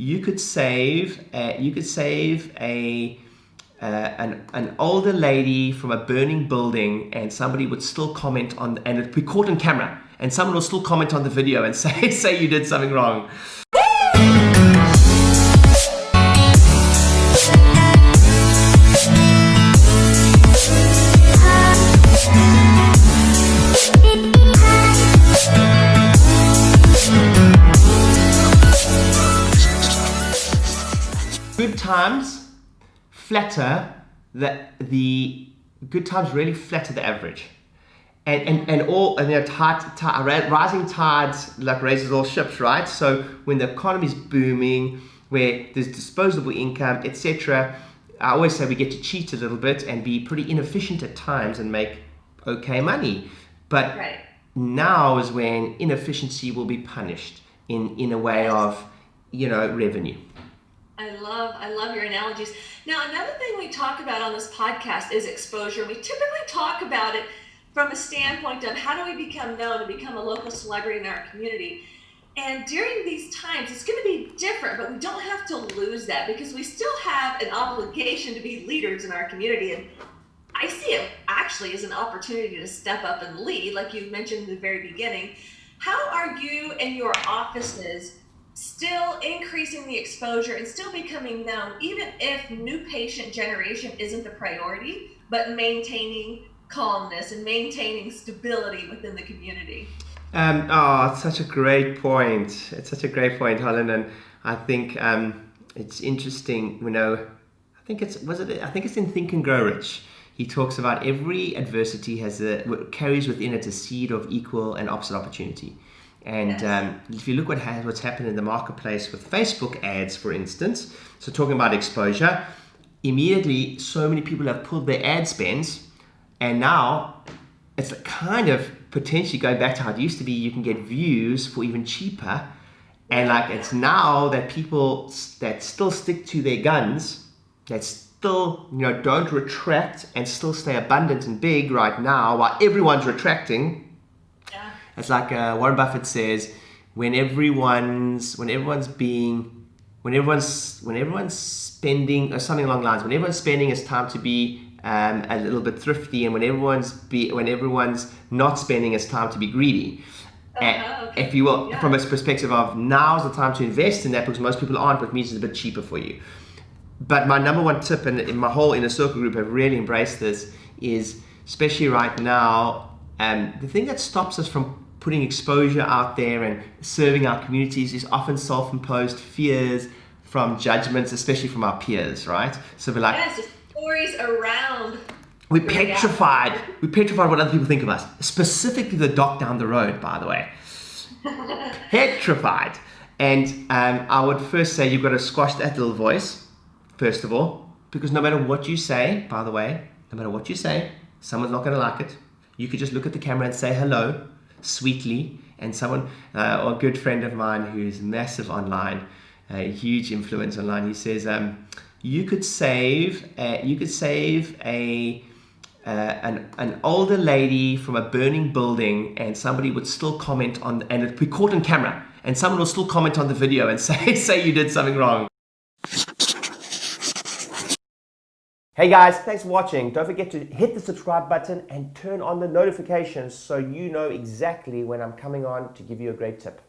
An older lady from a burning building, and somebody would still comment on, and it'd be caught on camera, and someone will still comment on the video and say you did something wrong. Good times flatter the good times really flatter the average, and rising tides like raises all ships, right? So when the economy is booming, where there's disposable income, etc., I always say we get to cheat a little bit and be pretty inefficient at times and make okay money. But now is when inefficiency will be punished in a way of revenue. I love your analogies. Now, another thing we talk about on this podcast is exposure. We typically talk about it from a standpoint of how do we become known and become a local celebrity in our community. And during these times, it's going to be different, but we don't have to lose that because we still have an obligation to be leaders in our community. And I see it actually as an opportunity to step up and lead, like you mentioned in the very beginning. How are you and your offices still increasing the exposure and still becoming known, even if new patient generation isn't the priority, but maintaining calmness and maintaining stability within the community? It's such a great point. It's such a great point, Helen. And I think it's interesting. I think it's in Think and Grow Rich. He talks about every adversity carries within it a seed of equal and opposite opportunity. And if you look what's happened in the marketplace with Facebook ads, for instance, so talking about exposure, immediately so many people have pulled their ad spends, and now it's kind of potentially going back to how it used to be. You can get views for even cheaper, and it's now that people that still stick to their guns, that still don't retract and still stay abundant and big right now while everyone's retracting. It's like Warren Buffett says, when everyone's spending, or something along the lines, when everyone's spending, it's time to be a little bit thrifty, and when everyone's not spending, it's time to be greedy. If you will, from a perspective of now's the time to invest in that, because most people aren't, but means it's a bit cheaper for you. But my number one tip, and in my whole inner circle group have really embraced this, is especially right now, the thing that stops us from putting exposure out there and serving our communities is often self-imposed fears from judgments, especially from our peers, right? So we're like, the stories around. We're petrified what other people think of us, specifically the doc down the road, by the way. Petrified. And I would first say you've got to squash that little voice, first of all, because no matter what you say, by the way, someone's not going to like it. You could just look at the camera and say hello sweetly, and someone, or a good friend of mine who's massive online, a huge influence online, he says, you could save an older lady from a burning building, and somebody would still comment on, and it'd be caught on camera, and someone will still comment on the video and say you did something wrong. Hey guys, thanks for watching. Don't forget to hit the subscribe button and turn on the notifications so you know exactly when I'm coming on to give you a great tip.